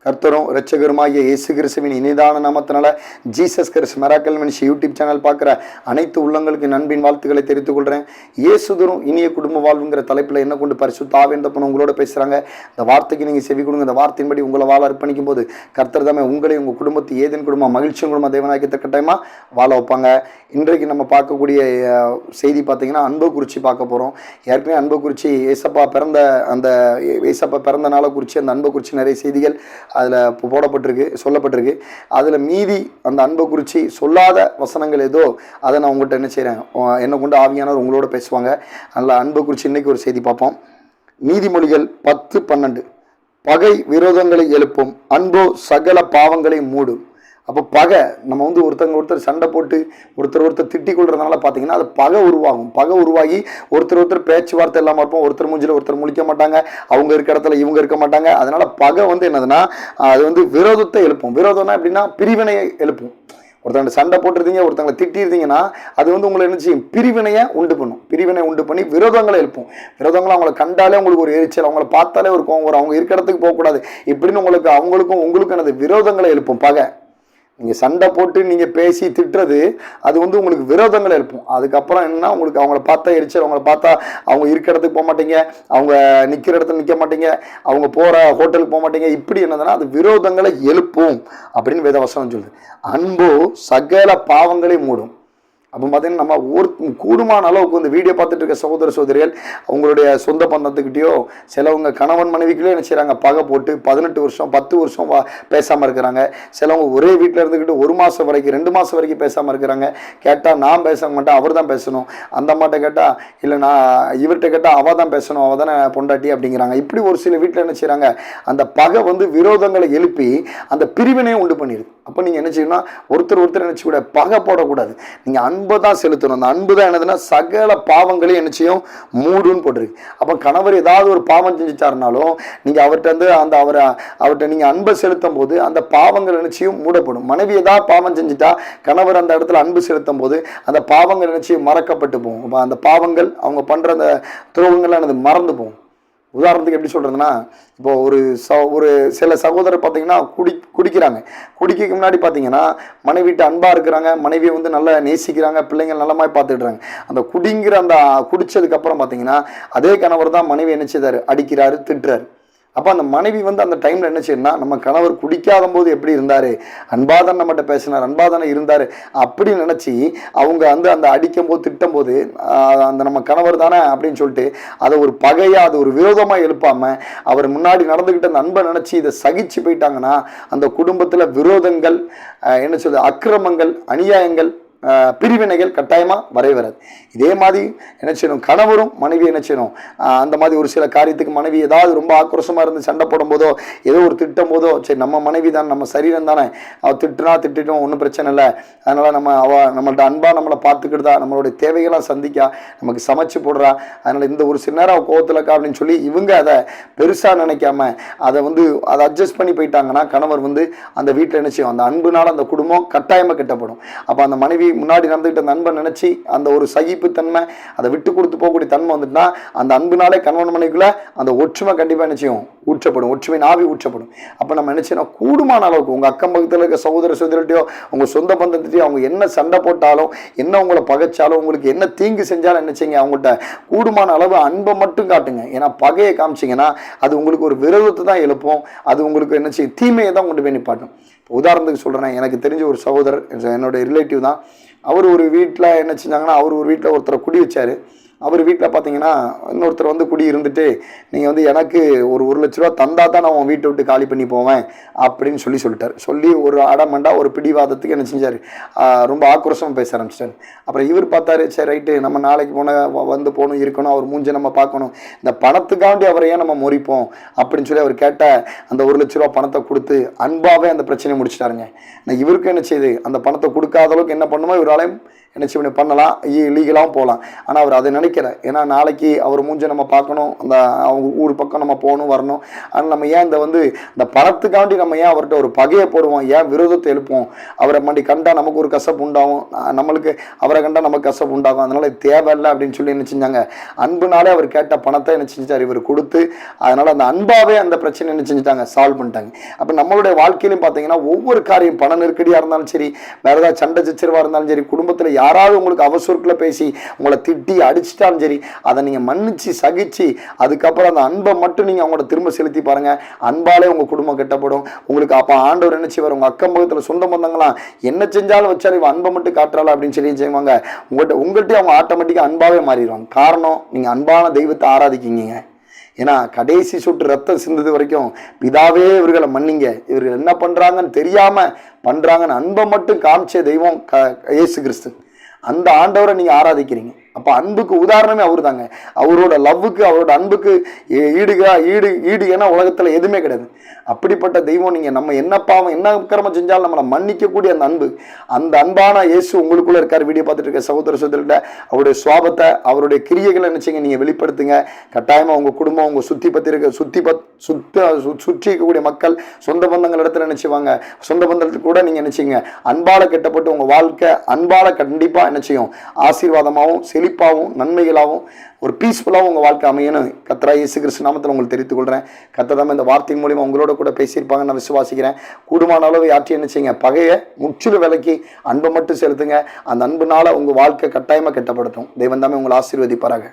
கர்த்தரும் இரட்சகருமாகிய இயேசு கிறிஸ்துவின் இனிதான நாமத்தினால Jesus Christ miracle ministry YouTube channel பார்க்குற அனைத்து உள்ளங்களுக்கு நண்பின் வாழ்த்துக்களை தெரிவித்துக் கொள்கிறேன். இயேசுதரும் இனிய குடும்ப வாழ்வுங்கிற தலைப்பில் என்ன கொண்டு பரிசுத்த ஆவியானவர் உங்களோட பேசுகிறாங்க. இந்த வார்த்தைக்கு நீங்கள் செவி கொடுங்க. இந்த வார்த்தையின்படி உங்களை வாழ அர்ப்பணிக்கும் போது கர்த்தர் தாமே உங்களை உங்கள் குடும்பத்தை ஏதேன் குடும்பம் மகிழ்ச்சியும் குடும்பம் தேவனாக்கி கட்டாயமாக வாழ வைப்பாங்க. இன்றைக்கு நம்ம பார்க்கக்கூடிய செய்தி பார்த்தீங்கன்னா அன்பை குறித்து பார்க்க போகிறோம். ஏற்கனவே அன்பை குறித்து ஏசப்பா பிறந்த நாளை குறித்து அந்த அன்பை குறித்து நிறைய செய்திகள் அதில் போடப்பட்டிருக்கு, சொல்லப்பட்டிருக்கு. அதில் மீதி அந்த அன்பை குறித்து சொல்லாத வசனங்கள் ஏதோ அதை நான் உங்கள்கிட்ட என்ன செய்கிறேன், என்னை கொண்டு ஆவியானவர் உங்களோட பேசுவாங்க. அதனால் அன்பை குறித்து இன்றைக்கி ஒரு செய்தி பார்ப்போம். நீதிமொழிகள் 10:12 பகை விரோதங்களை எழுப்பும், அன்போ சகல பாவங்களை மூடும். அப்போ பகை நம்ம ஒருத்தர் சண்டை போட்டு ஒருத்தர் திட்டி கொள்றதுனால பார்த்தீங்கன்னா அது பகை உருவாகும். பகை உருவாகி ஒருத்தர் பேச்சுவார்த்தை இல்லாமல் இருப்போம். ஒருத்தர் மூஞ்சில் ஒருத்தர் முழிக்க மாட்டாங்க, அவங்க இருக்க இடத்துல இவங்க இருக்க மாட்டாங்க. அதனால பகை என்னதுன்னா அது விரோதத்தை எழுப்பும். விரோதம்னா எப்படின்னா பிரிவினையை எழுப்பும். ஒருத்தங்க சண்டை போட்டிருந்தீங்க, ஒருத்தங்களை திட்டிருந்தீங்கன்னா அது உங்களை என்ன செய்யும், பிரிவினையை உண்டு பண்ணும். பிரிவினை உண்டு பண்ணி விரோதங்களை எழுப்பும். விரோதங்களை அவங்களை கண்டாலே உங்களுக்கு ஒரு எரிச்சல், அவங்கள பார்த்தாலே ஒரு கோவம் வரும், அவங்க இருக்கிற இடத்துக்கு போகக்கூடாது இப்படின்னு அவங்களுக்கும் எனது விரோதங்களை எழுப்பும். பகை நீங்கள் சண்டை போட்டு நீங்கள் பேசி திட்டுறது அது உங்களுக்கு விரோதங்களை எழுப்பும். அதுக்கப்புறம் என்னன்னா உங்களுக்கு அவங்கள பார்த்தா எரிச்சல், அவங்கள பார்த்தா அவங்க இருக்கிற இடத்துக்கு போக மாட்டீங்க, அவங்க நிற்கிற இடத்துல நிற்க மாட்டீங்க, அவங்க போகிற ஹோட்டலுக்கு போக மாட்டீங்க. இப்படி என்னதுன்னா அது விரோதங்களை எழுப்பும் அப்படின்னு வேதவசனம் சொல்லுது. அன்போ சகல பாவங்களை மூடும். அப்போ பார்த்தீங்கன்னா நம்ம கூடுமான அளவுக்கு இந்த வீடியோ பார்த்துட்டு இருக்க சகோதர சகோதரிகள் அவங்களுடைய சொந்த பந்தத்துக்கிட்டேயோ சிலவங்க கணவன் மனைவிக்குள்ளே என்ன செய்கிறாங்க, பகை போட்டு 18 வருஷம் 10 வருஷம் பேசாமல் இருக்கிறாங்க. சிலவங்க ஒரே வீட்டில் இருந்துக்கிட்டு 1 மாதம் வரைக்கும் 2 மாதம் வரைக்கும் பேசாமல் இருக்கிறாங்க. கேட்டால் நான் பேச மாட்டேன், அவர் தான் பேசணும். அந்த அம்மாட்ட கேட்டால் இல்லை நான் இவர்கிட்ட கேட்டால் அவள் தான் பேசணும், அவள் தானே பொண்டாட்டி அப்படிங்கிறாங்க. இப்படி ஒரு சில வீட்டில் என்ன செய்கிறாங்க, அந்த பகை விரோதங்களை எழுப்பி அந்த பிரிவினையும் உண்டு பண்ணிடுது. அப்போ நீங்கள் என்ன செய்யணும்னா ஒருத்தர் நினச்சி கூட பகை போடக்கூடாது. நீங்கள் அன்பை தான் செலுத்தணும். அந்த அன்பு தான் என்னதுன்னா சகல பாவங்களையும் என்ன செய்யும், மூடுன்னு போட்டிருக்கு. அப்போ கணவர் ஏதாவது ஒரு பாவம் செஞ்சுட்டாருனாலும் நீங்கள் அவர்கிட்ட நீங்கள் அன்பை செலுத்தும் போது அந்த பாவங்கள் நிச்சயம் மூடப்படும். மனைவி ஏதாவது பாவம் செஞ்சுட்டா கணவர் அந்த இடத்துல அன்பு செலுத்தும் போது அந்த பாவங்கள் நிச்சயம் மறக்கப்பட்டு போகும். அப்போ அந்த பாவங்கள் அவங்க பண்ணுற அந்த துரோகங்கள்லாம் அது மறந்து போகும். உதாரணத்துக்கு எப்படி சொல்கிறதுன்னா, இப்போ ஒரு சில சகோதரர் பார்த்தீங்கன்னா குடிக்கிறாங்க. குடிக்க முன்னாடி பார்த்தீங்கன்னா மனைவிட்டு அன்பாக இருக்கிறாங்க, மனைவியை நல்லா நேசிக்கிறாங்க, பிள்ளைங்கள் நல்லமாய் பார்த்துடுறாங்க. அந்த குடித்ததுக்கப்புறம் பார்த்தீங்கன்னா அதே கணவர் தான் மனைவி என்ன செய்தார், அடிக்கிறாரு, திட்டுறாரு. அப்போ அந்த மனைவி அந்த டைமில் என்ன செய்யணும்னா நம்ம கணவர் குடிக்காத போது எப்படி இருந்தார், அன்பாதான் நம்மகிட்ட பேசினார், அன்பாதானே இருந்தார் அப்படின்னு நினச்சி அவங்க அந்த அடிக்கும் போது திட்டும் போது அந்த நம்ம கணவர் தானே அப்படின்னு சொல்லிட்டு அதை ஒரு பகையாக அது ஒரு விரோதமாக எழுப்பாமல் அவர் முன்னாடி நடந்துக்கிட்ட அந்த அன்பை நினச்சி இதை சகிச்சு போயிட்டாங்கன்னா அந்த குடும்பத்தில் விரோதங்கள் என்ன சொல்றது, அக்கிரமங்கள், அநியாயங்கள், பிரிவினைகள் கட்டாயமாக வராது. இதே மாதிரி என்ன செய்யணும், கணவரும் மனைவி என்ன செய்யணும், அந்த மாதிரி ஒரு சில காரியத்துக்கு மனைவி ஏதாவது ரொம்ப ஆக்ரோஷமாக இருந்து சண்டை போடும் போதோ ஏதோ ஒரு திட்டம் போதோ சரி நம்ம மனைவி தான், நம்ம சரீரம் தானே, அவள் திட்டிட்டோம் ஒன்றும் பிரச்சனை இல்லை, அதனால் நம்மள்ட்ட அன்பாக நம்மளை பார்த்துக்கிட்டுதா, நம்மளுடைய தேவைகளாக சந்திக்கா, நமக்கு சமைச்சு போடுறா, அதனால் இந்த ஒரு சில நேரம் கோவத்தில் இருக்கா அப்படின்னு சொல்லி இவங்க அதை பெருசாக நினைக்காம அதை அட்ஜஸ்ட் பண்ணி போயிட்டாங்கன்னா கணவர் அந்த வீட்டில் என்ன செய்யும், அந்த அன்புனால அந்த குடும்பம் கட்டாயமாக கெட்டப்படும். அப்போ அந்த மனைவி முன்னாடி நடந்துகிட்ட அந்த அன்பை நினைச்சு அந்த ஒரு சகிப்புத்தன்மை, அதை விட்டு கொடுத்து போகக்கூடிய தன்மை வந்துட்டுனா அந்த அன்புனாலே கணவன் மனைவிக்குள்ள அந்த ஒற்றுமை கண்டிப்பாக என்ன செய்யும், ஊற்றப்படும். ஒற்றுமை நாவி ஊற்றப்படும். அப்போ நம்ம என்ன செய்யணும், கூடுமான அளவுக்கு உங்கள் அக்கம் பக்கத்தில் இருக்க சகோதர சகோதரிட்டையோ உங்கள் சொந்த பந்தத்திட்டையோ அவங்க என்ன சண்டை போட்டாலும் என்ன உங்களை பகைச்சாலும் உங்களுக்கு என்ன தீங்கு செஞ்சாலும் என்ன செய்யுங்க, அவங்கள்ட்ட கூடுமான அளவு அன்பை மட்டும் காட்டுங்க. ஏன்னா பகையை காமிச்சிங்கன்னா அது உங்களுக்கு ஒரு விரோதத்தை தான் எழுப்போம், அது உங்களுக்கு என்ன செய்யும், தீமையை தான் கொண்டு போய் நிப்பாட்டும். உதாரணத்துக்கு சொல்கிறேன், எனக்கு தெரிஞ்ச ஒரு சகோதரர், என்னோட ரிலேட்டிவ் தான். அவர் ஒரு வீட்டில் என்ன செஞ்சாங்கன்னா அவர் ஒரு வீட்டில் ஒருத்தரை குடி வச்சார். அவர் வீட்டில் பார்த்தீங்கன்னா இன்னொருத்தர் குடி இருந்துட்டு நீங்கள் எனக்கு ஒரு 1 லட்ச ரூபா தந்தா தான் நான் உன் வீட்டை விட்டு காலி பண்ணி போவேன் அப்படின்னு சொல்லிட்டார். சொல்லி ஒரு அடமண்டா ஒரு பிடிவாதத்துக்கு என்ன செஞ்சார், ரொம்ப ஆக்ரோஷமாக பேச ஆரம்பிச்சிட்டார். அப்புறம் இவர் பார்த்தாரு, சரி ரைட்டு நம்ம நாளைக்கு போகணும் இருக்கணும், அவர் மூஞ்சை நம்ம பார்க்கணும், இந்த பணத்துக்காண்டி அவரை ஏன் நம்ம முறிப்போம் அப்படின்னு சொல்லி அவர் கேட்ட அந்த 1 லட்ச ரூபா பணத்தை கொடுத்து அன்பாகவே அந்த பிரச்சனையை முடிச்சிட்டாருங்க. நான் இவருக்கு என்ன செய்யுது, அந்த பணத்தை கொடுக்காத அளவுக்கு என்ன பண்ணுமோ இவராலையும் என்ன செய்ய பண்ணலாம், லீகலாகவும் போகலாம். ஆனால் அவர் அதை நினைக்க நினைக்கிறேன். ஏன்னா நாளைக்கு அவர் மூஞ்ச நம்ம பார்க்கணும், அந்த அவங்க ஊர் பக்கம் நம்ம போகணும் வரணும். ஆனால் நம்ம ஏன் இந்த பணத்துக்காண்டி நம்ம ஏன் அவர்கிட்ட ஒரு பகையை போடுவோம், ஏன் விரோதத்தை எழுப்போம்? அவரை மண்டி கண்டா நமக்கு ஒரு கசப்பு உண்டாகும், நம்மளுக்கு அவரை கண்டா நமக்கு கசப்பு உண்டாகும். அதனால தேவையில்லை அப்படின்னு சொல்லி என்ன செஞ்சாங்க, அன்புனாலே அவர் கேட்ட பணத்தை என்ன செஞ்சார் இவர் கொடுத்து, அதனால அந்த அன்பாவே அந்த பிரச்சனை என்ன செஞ்சுட்டாங்க, சால்வ் பண்ணிட்டாங்க. அப்போ நம்மளுடைய வாழ்க்கையிலும் பார்த்தீங்கன்னா ஒவ்வொரு காரியம், பண நெருக்கடியாக இருந்தாலும் சரி, வேற ஏதாவது சண்டை சச்சரவாக இருந்தாலும் சரி, குடும்பத்தில் யாராவது உங்களுக்கு அவசரத்தில் பேசி உங்களை திட்டி அடிச்சிட்டாலும் சரி, அதை நீங்கள் மன்னிச்சு சகிச்சு அதுக்கப்புறம் அந்த அன்பை மட்டும் நீங்கள் அவங்களோட திரும்ப செலுத்தி பாருங்க. அன்பாலே உங்கள் குடும்பம் கெட்டப்படும். உங்களுக்கு அப்போ ஆண்டவர் என்ன செய்வார், உங்கள் அக்கம் பக்கத்தில் சொந்த பந்தங்களாம் என்ன செஞ்சாலும் வச்சாலும் இவன் அன்பை மட்டும் காட்டுறாள் அப்படின்னு சொல்லி செய்வாங்க. உங்கள்கிட்ட அவங்க ஆட்டோமேட்டிக்காக அன்பாவே மாறிடுவாங்க. காரணம், நீங்கள் அன்பான தெய்வத்தை ஆராதிக்கிங்க. ஏன்னா கடைசி சொட்டு ரத்தம் சிந்தது வரைக்கும் பிதாவே இவர்களை மன்னிங்க, இவர்கள் என்ன பண்றாங்கன்னு தெரியாம பண்றாங்கன்னு அன்பை மட்டும் காமிச்ச தெய்வம் இயேசு கிறிஸ்து. அந்த ஆண்டவரை நீங்க ஆராதிக்கிறீங்க. அப்போ அன்புக்கு உதாரணமே அவர் தாங்க. அவரோட லவ்வுக்கு, அவரோட அன்புக்கு ஈடு ஏன்னா உலகத்தில் எதுவுமே கிடையாது. அப்படிப்பட்ட தெய்வம். நீங்கள் நம்ம என்ன பாவம் என்ன அக்கிரமம் செஞ்சாலும் நம்மளை மன்னிக்கக்கூடிய அந்த அன்பு, அந்த அன்பான இயேசு உங்களுக்குள்ள இருக்கார். வீடியோ பார்த்துட்டு இருக்க சகோதர சகோதரிகிட்ட அவருடைய சுவாபத்தை, அவருடைய கிரியைகளை நினைச்சிங்க நீங்கள் வெளிப்படுத்துங்க. கட்டாயமாக உங்கள் குடும்பம், உங்கள் சுற்றி இருக்கக்கூடிய மக்கள், சொந்த பந்தங்கள் இடத்துல நினைச்சுவாங்க. சொந்த பந்தத்துக்கு கூட நீங்கள் நினைச்சிங்க அன்பால கெட்டப்பட்டு உங்கள் வாழ்க்கை அன்பால கண்டிப்பாக என்ன செய்யும், ஆசீர்வாதமாகவும் செழிப்பாகவும் நன்மைகளாகவும் ஒரு பீஸ்ஃபுல்லாகவும் உங்கள் வாழ்க்கை அமையணும். கர்த்தராகிய இயேசு கிறிஸ்து நாமத்தில் உங்களுக்கு தெரிவித்துக் கொள்கிறேன். கர்த்தர் இந்த வார்த்தையின் மூலியமாக உங்களோட கூட பேசியிருப்பாங்க நான் விசுவாசிக்கிறேன். கூடுமான அளவு யாற்றி என்ன செய்யுங்க, பகையை முற்றிலும் விலக்கி அன்பை மட்டும் செலுத்துங்க. அந்த அன்புனால உங்கள் வாழ்க்கை கட்டாயமாக கெட்டப்படுத்தும். தெய்வம் தாமே உங்களை ஆசீர்வதிப்பாராக.